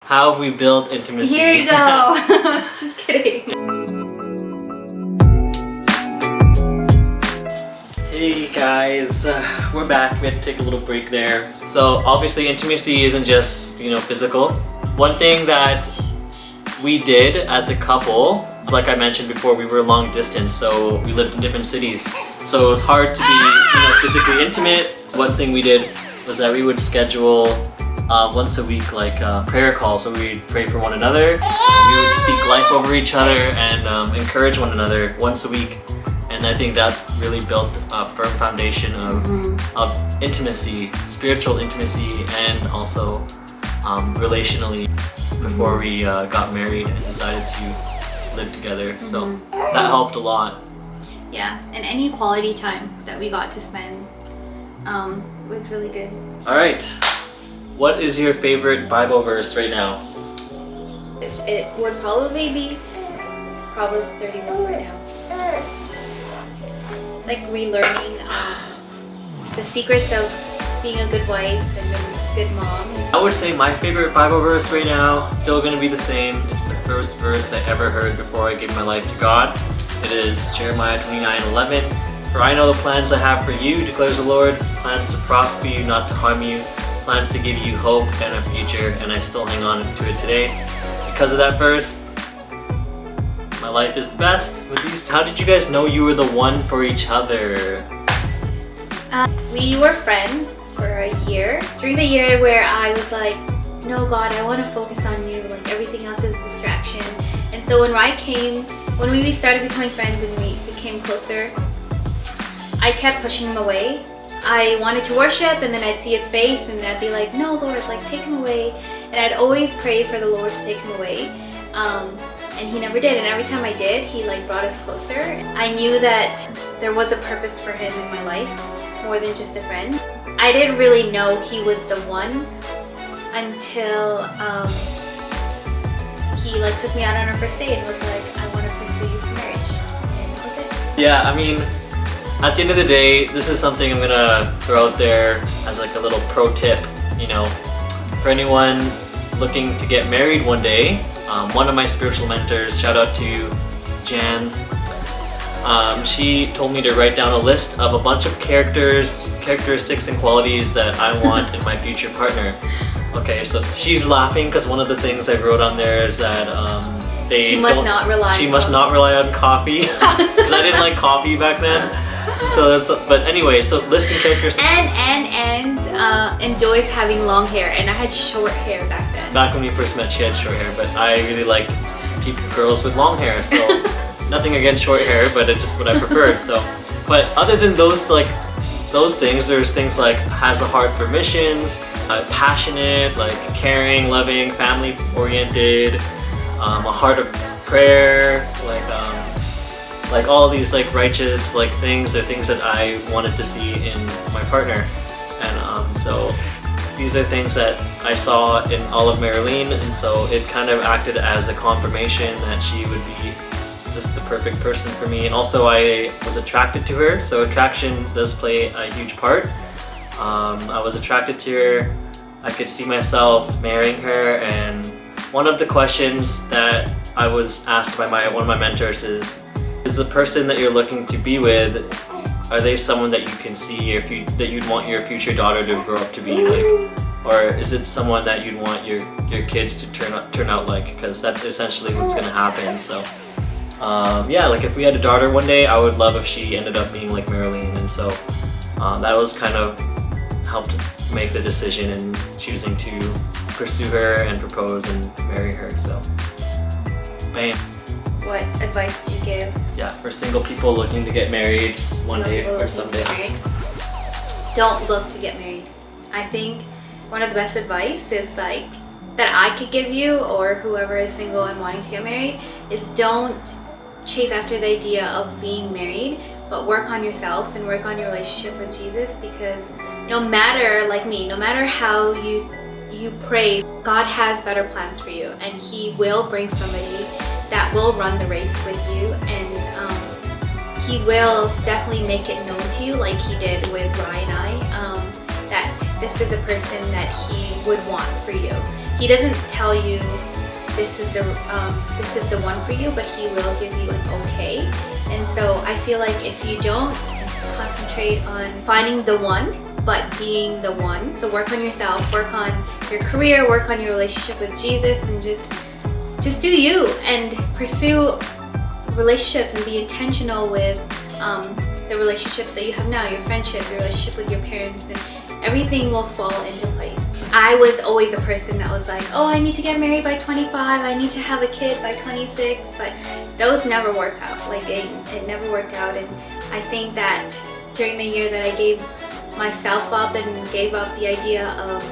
How have we built intimacy? Here you go. Just kidding. Hey guys, we're back. We had to take a little break there. So obviously intimacy isn't just, physical. One thing that we did as a couple, like I mentioned before, we were long distance, so we lived in different cities. So it was hard to be physically intimate. One thing we did was that we would schedule once a week like prayer calls, so we'd pray for one another. We would speak life over each other and encourage one another once a week. And I think that really built a firm foundation of intimacy, spiritual intimacy, and also relationally before we got married and decided to live together. So that helped a lot. Yeah, and any quality time that we got to spend was really good. All right, what is your favorite Bible verse right now? It would probably be Proverbs 31 right now. It's like relearning the secrets of being a good wife and a good mom. I would say my favorite Bible verse right now, still going to be the same. It's the first verse I ever heard before I gave my life to God. It is Jeremiah 29:11. For I know the plans I have for you, declares the Lord, plans to prosper you, not to harm you, plans to give you hope and a future, and I still hang on to it today. Because of that verse, my life is the best with these. How did you guys know you were the one for each other? We were friends for a year. During the year where I was like, no God, I want to focus on you, like everything else is a distraction. And so when we started becoming friends and we became closer, I kept pushing him away. I wanted to worship and then I'd see his face and I'd be like, no Lord, like take him away. And I'd always pray for the Lord to take him away. And he never did, and every time I did, he like brought us closer. I knew that there was a purpose for him in my life, more than just a friend. I didn't really know he was the one until he like took me out on our first date and was like, I want to pursue you for marriage. And that was it. Yeah, I mean, at the end of the day, this is something I'm gonna throw out there as like a little pro tip, for anyone looking to get married one day. One of my spiritual mentors, shout out to Jan, she told me to write down a list of a bunch of characteristics and qualities that I want in my future partner. Okay, so she's laughing because one of the things I wrote on there is that she must not rely on coffee because I didn't like coffee back then. So but anyway, so listing characteristics. And enjoys having long hair, and I had short hair back then. Back when we first met, she had short hair, but I really like girls with long hair, so nothing against short hair, but it's just what I preferred. So, but other than those things, there's things like has a heart for missions, passionate, like caring, loving, family oriented, a heart of prayer, like all these like righteous things are things that I wanted to see in my partner. And so these are things that I saw in Olive Marilyn, and so it kind of acted as a confirmation that she would be just the perfect person for me. And also I was attracted to her, so attraction does play a huge part. I was attracted to her. I could see myself marrying her, and one of the questions that I was asked by one of my mentors is the person that you're looking to be with, are they someone that you can see that you'd want your future daughter to grow up to be like, or is it someone that you'd want your kids to turn out like? Because that's essentially what's gonna happen. So yeah, like if we had a daughter one day, I would love if she ended up being like Marilyn. And so that was kind of helped make the decision in choosing to pursue her and propose and marry her. So bam. What advice do you give? Yeah, for single people looking to get married one day or someday. Don't look to get married. I think one of the best advice is that I could give you, or whoever is single and wanting to get married, is don't chase after the idea of being married, but work on yourself and work on your relationship with Jesus, because no matter, like me, no matter how you pray, God has better plans for you, and He will bring somebody that will run the race with you, and He will definitely make it known to you, like He did with Ryan and I, that this is a person that He would want for you. He doesn't tell you this is the one for you, but he will give you an okay. And so I feel like if you don't concentrate on finding the one, but being the one, so work on yourself, work on your career, work on your relationship with Jesus, and just do you and pursue relationships and be intentional with the relationships that you have now, your friendship, your relationship with your parents, and everything will fall into place. I was always a person that was like, oh, I need to get married by 25, I need to have a kid by 26, but those never work out. Like it never worked out. And I think that during the year that I gave myself up and gave up the idea of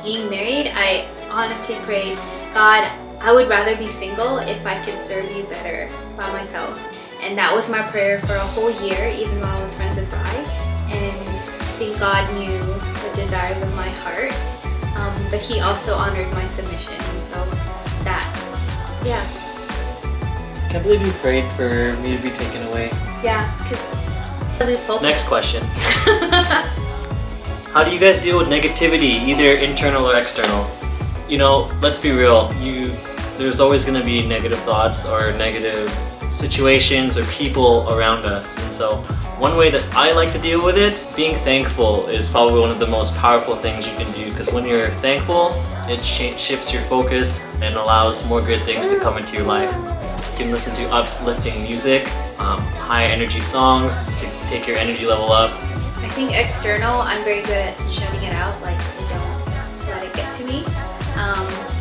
being married, I honestly prayed, God, I would rather be single if I could serve you better by myself. And that was my prayer for a whole year, even while I was friends with Bri. And I think God knew the desires of my heart, but he also honored my submission. And so that, yeah. Can't believe you prayed for me to be taken away. Yeah, because I lose hope. Next question. How do you guys deal with negativity, either internal or external? You know, let's be real. There's always going to be negative thoughts or negative situations or people around us. And so one way that I like to deal with it, being thankful is probably one of the most powerful things you can do, because when you're thankful, it shifts your focus and allows more good things to come into your life. You can listen to uplifting music, high energy songs to take your energy level up. I think external, I'm very good at shutting it out, like don't let it get to me.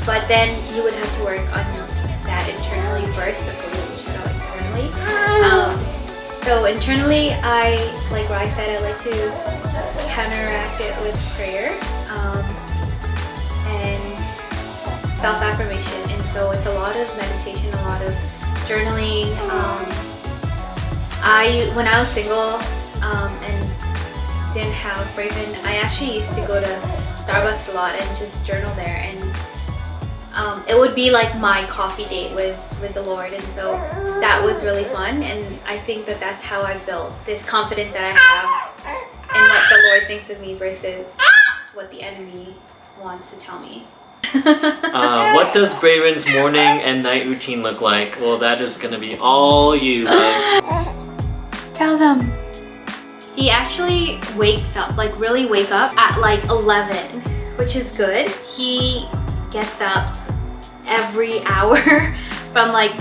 But then you would have to work on that internally first before you can shut out externally. So internally, like I said, I like to counteract it with prayer and self-affirmation. And so it's a lot of meditation, a lot of journaling. When I was single and didn't have Braven, I actually used to go to Starbucks a lot and just journal there, and it would be like my coffee date with the Lord, and so that was really fun. And I think that that's how I built this confidence that I have in what the Lord thinks of me versus what the enemy wants to tell me. What does Braven's morning and night routine look like? Well, that is gonna be all you, love. Tell them. He actually wakes up, like really wake up at like 11, which is good. He gets up every hour from like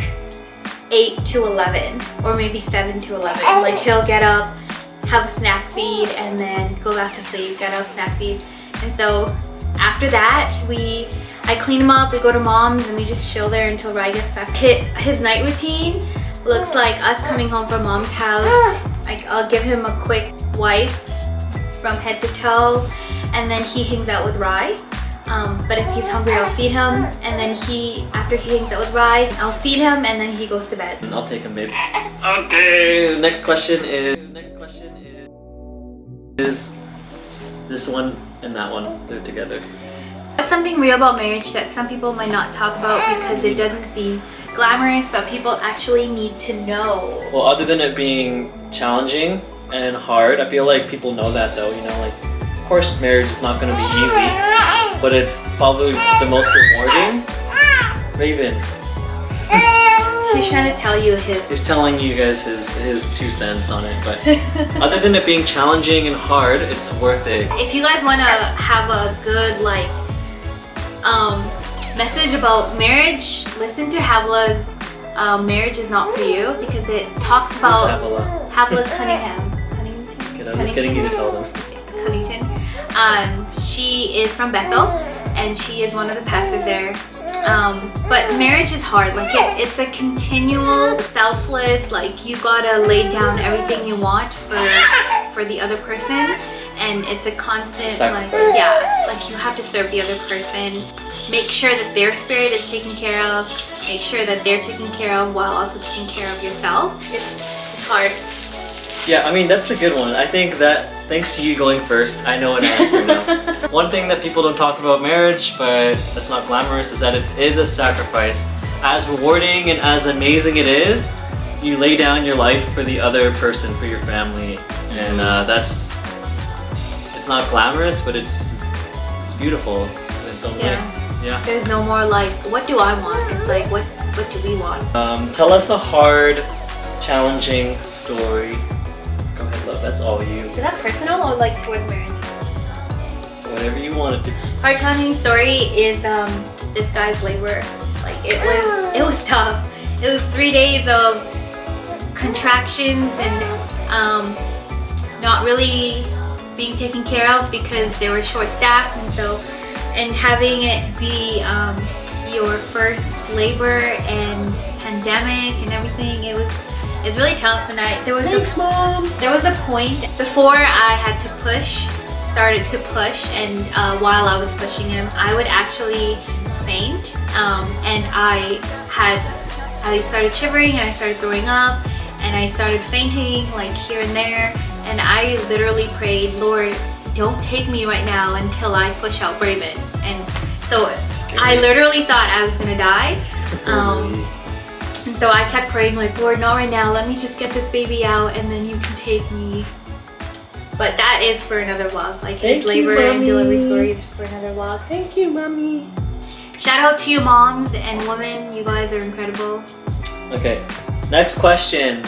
8 to 11 or maybe 7 to 11. Like he'll get up, have a snack feed, and then go back to sleep, get up, snack feed. And so after that, I clean him up, we go to Mom's, and we just chill there until Rai gets back. His night routine looks like us coming home from Mom's house. I'll give him a quick wipe from head to toe, and then he hangs out with Rai. But if he's hungry, I'll feed him, and then after he hangs out with Rai, I'll feed him, and then he goes to bed. I'll take him, babe. Okay, next question is this one and that one, they're together. That's something real about marriage that some people might not talk about because it doesn't seem glamorous, but people actually need to know. Well, other than it being challenging and hard, I feel like people know that though, you know, like, of course marriage is not going to be easy, but it's probably the most rewarding. Raven. He's trying to tell you He's telling you guys his 2 cents on it, but other than it being challenging and hard, it's worth it. If you guys want to have a good message about marriage, listen to Habla's Marriage is Not For You, because it talks about Habla Cunningham. Okay, I'm just getting you to tell them. Cunnington. She is from Bethel, and she is one of the pastors there. But marriage is hard. Like it's a continual, selfless. Like you gotta lay down everything you want for the other person, and it's a constant like you have to serve the other person. Make sure that their spirit is taken care of. Make sure that they're taken care of while also taking care of yourself. It's hard. Yeah, I mean, that's a good one. I think that thanks to you going first, I know an answer now. One thing that people don't talk about marriage, but that's not glamorous, is that it is a sacrifice. As rewarding and as amazing it is, you lay down your life for the other person, for your family. And it's not glamorous, but it's beautiful in its own way. Yeah. There's no more like, what do I want? It's like, what do we want? Tell us a hard, challenging story. Go ahead, love. That's all you. Is that personal or like towards marriage? Whatever you want it to. Hard challenging story is this guy's labor. Like it was tough. It was 3 days of contractions and not really being taken care of because they were short staffed, and having it be your first labor and pandemic and everything, it's really tough. And Thanks, Mom. there was a point before I had to started to push, and while I was pushing him, I would actually faint, and I started shivering and I started throwing up and I started fainting like here and there, and I literally prayed, Lord, don't take me right now until I push out Braven. And so I literally thought I was gonna die, and so I kept praying like, Lord, not right now, let me just get this baby out and then you can take me. But that is for another vlog. Like his labor and delivery stories is for another vlog. Thank you, Mommy. Shout out to you moms and women, you guys are incredible. Okay, next question.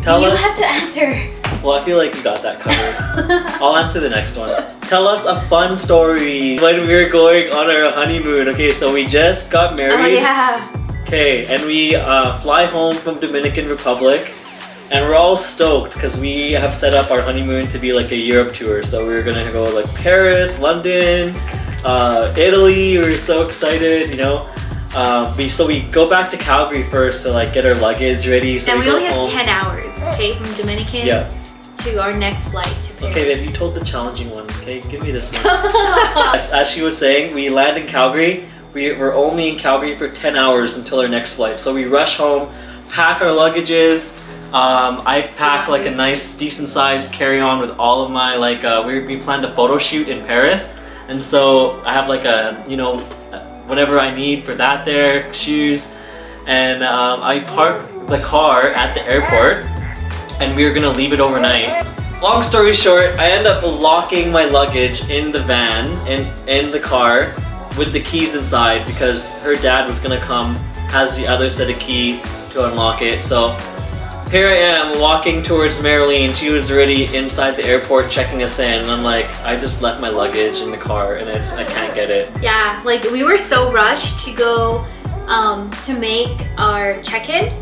Tell us. You have to answer. Well, I feel like you got that covered. I'll answer the next one. Tell us a fun story when we were going on our honeymoon. Okay, so we just got married. Oh yeah. Okay, and we fly home from Dominican Republic, and we're all stoked because we have set up our honeymoon to be like a Europe tour. So we're gonna go like Paris, London, Italy. We're so excited, you know. So we go back to Calgary first to like get our luggage ready. So and we only have home. 10 hours, okay, from Dominican to our next flight to Paris. Okay, babe, you told the challenging one. Okay, give me this one. As she was saying, we land in Calgary. We're only in Calgary for 10 hours until our next flight. So we rush home, pack our luggages. I pack like a nice, decent-sized carry-on with all of my like. We planned a photo shoot in Paris, and so I have like a whatever I need for that there, shoes, and I parked the car at the airport, and we were gonna leave it overnight. Long story short, I end up locking my luggage in the van, in the car, with the keys inside because her dad was gonna come, has the other set of key to unlock it. So here I am walking towards Marilyn. She was already inside the airport checking us in, and I'm like, I just left my luggage in the car and I can't get it. Yeah, like we were so rushed to go to make our check-in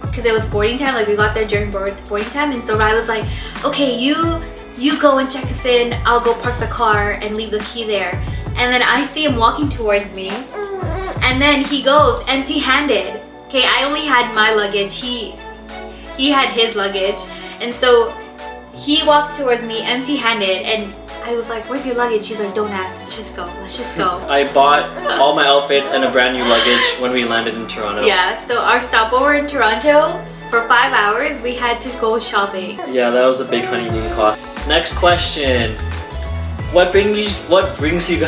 because it was boarding time. Like we got there during boarding time, and so Rai was like, okay, you go and check us in, I'll go park the car and leave the key there. And then I see him walking towards me, and then he goes empty-handed. Okay, I only had my luggage, he had his luggage, and so he walks towards me empty-handed, and I was like, where's your luggage? He's like, don't ask, let's just go. I bought all my outfits and a brand new luggage when we landed in Toronto. Yeah, so our stopover in Toronto, for 5 hours, we had to go shopping. Yeah, that was a big honeymoon cost. Next question. What brings you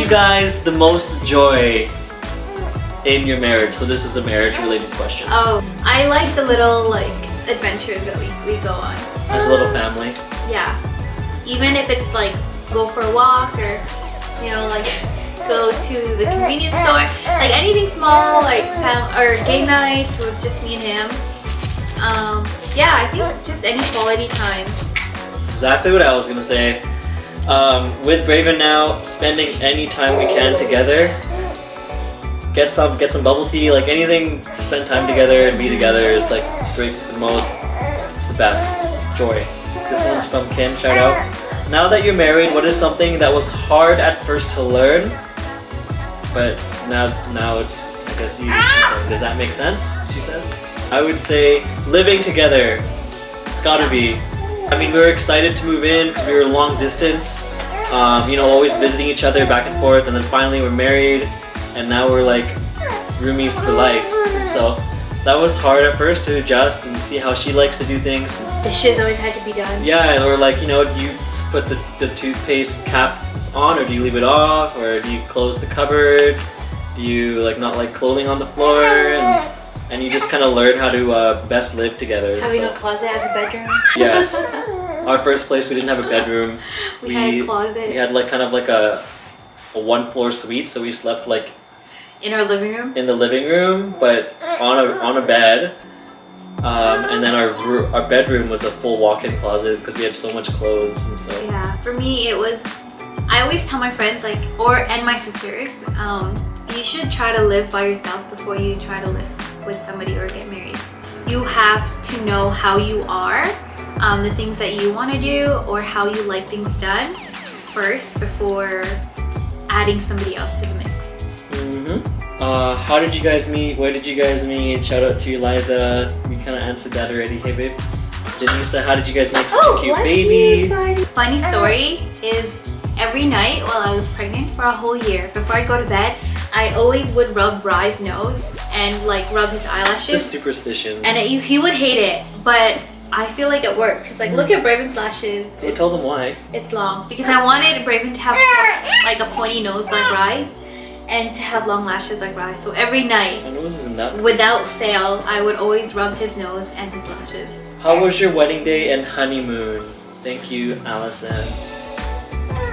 guys the most joy in your marriage? So this is a marriage related question. Oh, I like the little like adventures that we go on. As a little family. Yeah. Even if it's like go for a walk or like go to the convenience store, like anything small, like or game nights with just me and him. Yeah, I think just any quality time. Exactly what I was gonna say. With Braven now, spending any time we can together. Get some bubble tea, like anything to spend time together and be together is like great the most. It's the best. It's joy. This one's from Kim, shout out. Now that you're married, what is something that was hard at first to learn, but now it's I guess easy? Does that make sense? She says. I would say living together. It's gotta be. I mean, we were excited to move in because we were long distance, always visiting each other back and forth, and then finally we're married, and now we're like roomies for life. And so that was hard at first to adjust and see how she likes to do things. The shit always had to be done. Yeah, and we're like, do you put the toothpaste cap on, or do you leave it off, or do you close the cupboard? Do you not like clothing on the floor? And you just kind of learn how to best live together. Having a closet as a bedroom. Yes. Our first place, we didn't have a bedroom. We had a closet. We had like kind of like a one-floor suite, so we slept like in our living room. In the living room, but on a bed. And then our bedroom was a full walk-in closet because we had so much clothes, and so. Yeah, for me it was. I always tell my friends and my sisters, you should try to live by yourself before you try to live with somebody or get married. You have to know how you are, the things that you want to do, or how you like things done first before adding somebody else to the mix. How did you guys meet? Where did you guys meet? Shout out to Eliza. We kind of answered that already. Hey babe. Denisa, how did you guys make such a cute baby? Funny story is every night while I was pregnant for a whole year, before I go to bed, I always would rub Rye's nose and like rub his eyelashes. Just superstitions. And he would hate it, but I feel like it worked because like look at Braven's lashes. So tell them why. It's long because I wanted Braven to have like a pointy nose like Rye's and to have long lashes like Rye. So every night, my nose isn't that without fail, I would always rub his nose and his lashes. How was your wedding day and honeymoon? Thank you, Allison.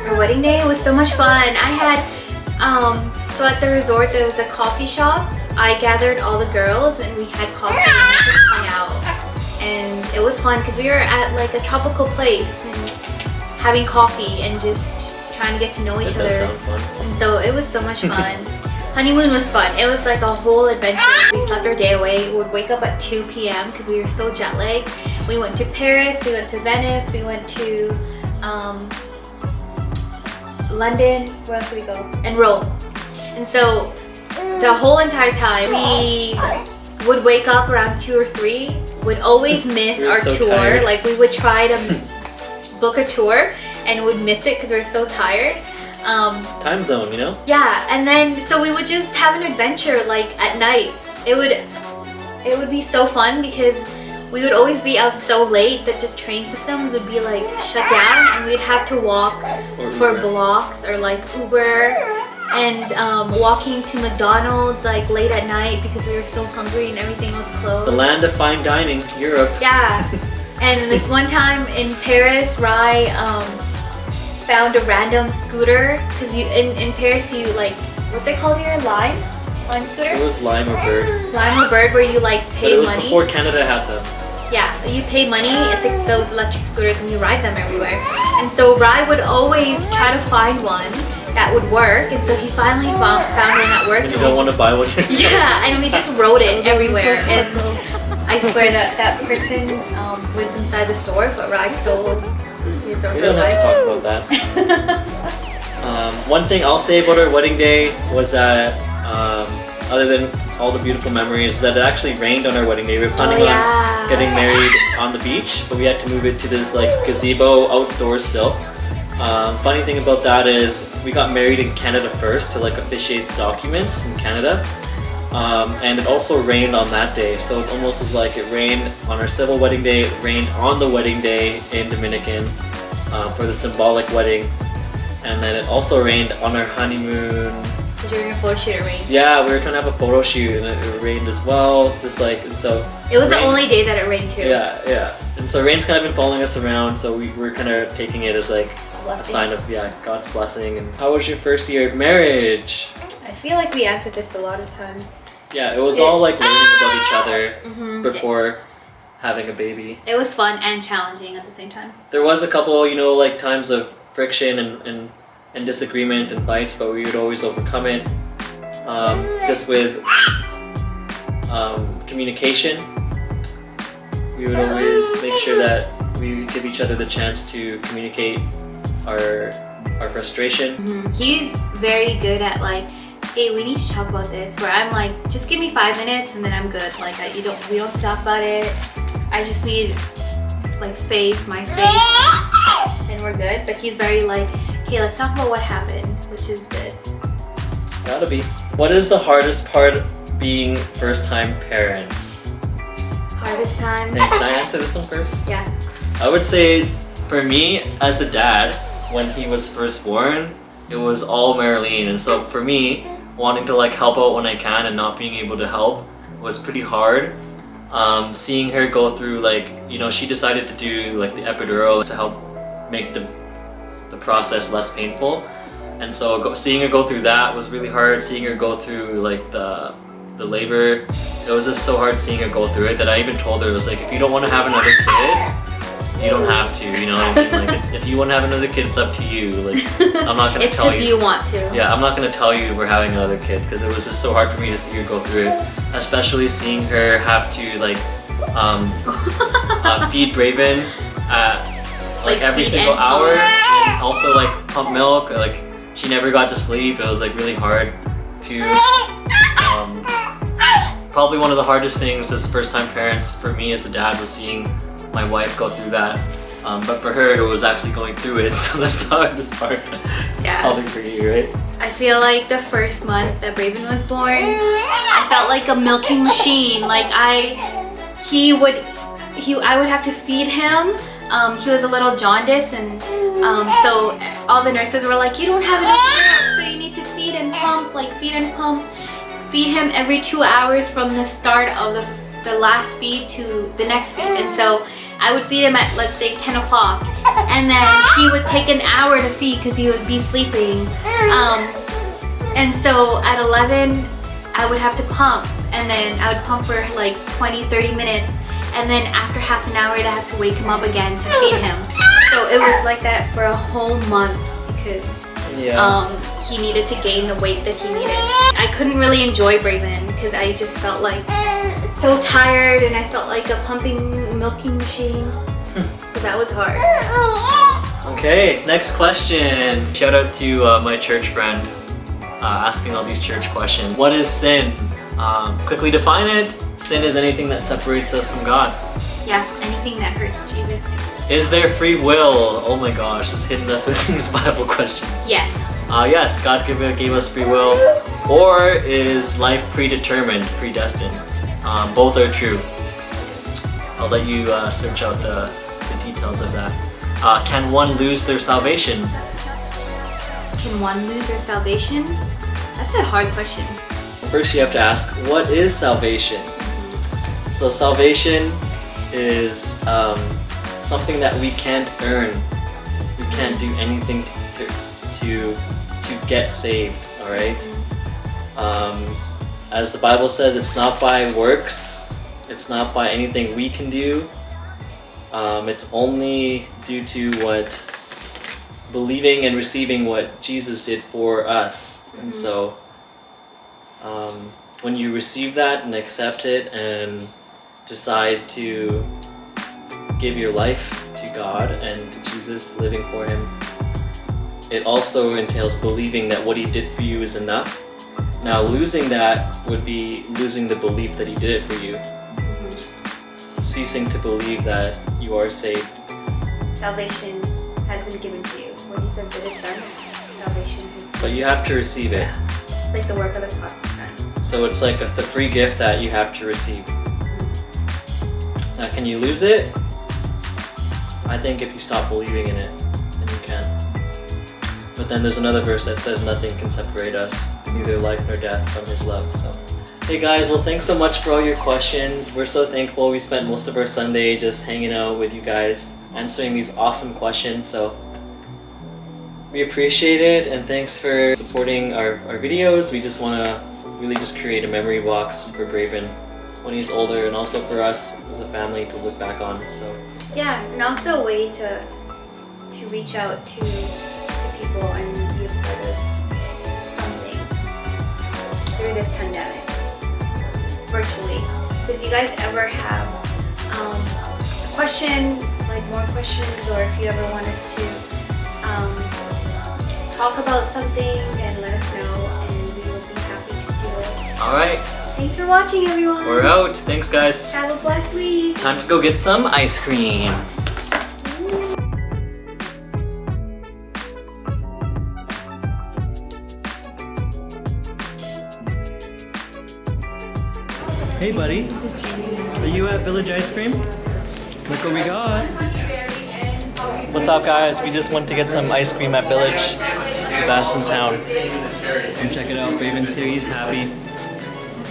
Our wedding day was so much fun. I had, so at the resort there was a coffee shop. I gathered all the girls and we had coffee and just hung out. And it was fun because we were at like a tropical place and having coffee and just trying to get to know each other. That does sound fun. And so it was so much fun. Honeymoon was fun. It was like a whole adventure. We slept our day away. We would wake up at 2 p.m. because we were so jet lagged. We went to Paris, we went to Venice, we went to London, where else did we go? And Rome. And so the whole entire time we would wake up around 2 or 3, would always miss our so tour. tired. Like we would try to book a tour and would miss it because we were so tired. Time zone, you know? Yeah, and then so we would just have an adventure like at night. It would be so fun because we would always be out so late that the train systems would be like shut down and we'd have to walk for blocks or like Uber and walking to McDonald's like late at night because we were so hungry and everything was closed. The land of fine dining, Europe. Yeah, and this one time in Paris, Rye found a random scooter because in Paris you like, what's it called here? Lime scooter? It was Lime or Bird. Lime or Bird, where you like pay but it was money. before Canada had them. Yeah, you pay money, it's like those electric scooters and you ride them everywhere. And so Rye would always try to find one that would work, and so he finally found one that worked. And you don't want to buy one yourself. Yeah, and we just rode it everywhere. And I swear that person was inside the store, but Rye stole his or We her don't have to life. talk about that. One thing I'll say about our wedding day was that, other than all the beautiful memories, that it actually rained on our wedding day. We were planning on getting married on the beach, but we had to move it to this like gazebo outdoors still. Funny thing about that is we got married in Canada first to like officiate documents in Canada. And it also rained on that day, so it almost was like it rained on our civil wedding day, it rained on the wedding day in Dominican for the symbolic wedding, and then it also rained on our honeymoon. So during your photo shoot it rained? Yeah, we were trying to have a photo shoot and it rained as well, just like, and so... It was the only day that it rained too. Yeah. And so rain's kind of been following us around, so we were kind of taking it as like a sign of, God's blessing. And how was your first year of marriage? I feel like we answered this a lot of times. Yeah, it was all like learning about each other before having a baby. It was fun and challenging at the same time. There was a couple, like times of friction and disagreement and fights, but we would always overcome it. Just with communication, we would always make sure that we give each other the chance to communicate our frustration. He's very good at like, hey, we need to talk about this. Where I'm like, just give me 5 minutes and then I'm good. Like we don't have to talk about it. I just need like my space, and we're good. But he's very like, okay, let's talk about what happened, which is good. Gotta be. What is the hardest part of being first-time parents? Hardest time? Hey, can I answer this one first? Yeah. I would say, for me, as the dad, when he was first born, it was all Marilyn, and so for me, wanting to like help out when I can and not being able to help was pretty hard. seeing her go through, like, you know, she decided to do like the epidural to help make the process less painful, and so seeing her go through that was really hard. Seeing her go through like the labor, it was just so hard seeing her go through it that I even told her, it was like, if you don't want to have another kid, you don't have to, you know what I mean? Like, if you want to have another kid, it's up to you. Like, I'm not gonna tell you. If you want to. Yeah, I'm not gonna tell you we're having another kid, because it was just so hard for me to see her go through it, especially seeing her have to like feed Braven like every single hour, and also like pump milk. Like, she never got to sleep. It was like really hard to. Probably one of the hardest things as first-time parents for me as a dad was seeing my wife go through that. But for her, it was actually going through it, so that's the hardest part. Yeah. Probably for you, right? I feel like the first month that Braven was born, I felt like a milking machine. Like I would have to feed him. He was a little jaundiced, and so all the nurses were like, you don't have enough milk, so you need to feed and pump, like feed and pump. Feed him every 2 hours from the start of the last feed to the next feed. And so I would feed him at, let's say, 10 o'clock, and then he would take an hour to feed because he would be sleeping. And so at 11, I would have to pump, and then I would pump for like 20-30 minutes, and then after half an hour I'd have to wake him up again to feed him. So it was like that for a whole month because he needed to gain the weight that he needed. I couldn't really enjoy Braven because I just felt like so tired, and I felt like a pumping milking machine. So that was hard. Okay, next question. Shout out to my church friend asking all these church questions. What is sin? Quickly define it. Sin is anything that separates us from God. Yeah, anything that hurts Jesus. Is there free will? Oh my gosh, just hitting us with these Bible questions. Yes. Yes, God gave us free will. Or is life predetermined, predestined? Both are true. I'll let you search out the details of that. Can one lose their salvation? Can one lose their salvation? That's a hard question. First you have to ask, what is salvation? So salvation is something that we can't earn. We can't do anything to get saved, all right? As the Bible says, it's not by works, it's not by anything we can do. It's only due to what believing and receiving what Jesus did for us. And so when you receive that and accept it and decide to give your life to God and to Jesus, living for Him, it also entails believing that what He did for you is enough. Now, losing that would be losing the belief that He did it for you. Ceasing to believe that you are saved. Salvation has been given to you. When He says that it's done, salvation. But you have to receive it. Yeah. It's like the work of the cross is done. So it's like the free gift that you have to receive. Now, can you lose it? I think if you stop believing in it, then you can. But then there's another verse that says nothing can separate us, neither life nor death, from His love. So, hey guys, well, thanks so much for all your questions. We're so thankful. We spent most of our Sunday just hanging out with you guys, answering these awesome questions. So we appreciate it, and thanks for supporting our videos. We just want to really just create a memory box for Braven when he's older, and also for us as a family to look back on. So yeah, and also a way to reach out to people and be a part of something through this pandemic, virtually. So if you guys ever have a question, like more questions, or if you ever want us to talk about something, then let us know, and we will be happy to do it. all right, Thanks for watching, everyone. we're out. Thanks guys. Have a blessed week. Time to go get some ice cream. Hey buddy, are you at Village Ice Cream? Look what we got. What's up guys? We just went to get some ice cream at Village, the best in town. Come check it out. Braven's here, he's happy.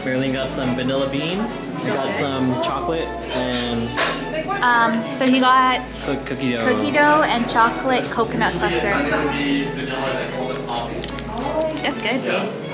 Marilyn got some vanilla bean I got some chocolate and So he got cookie dough. cookie dough and chocolate coconut custard. That's good, babe.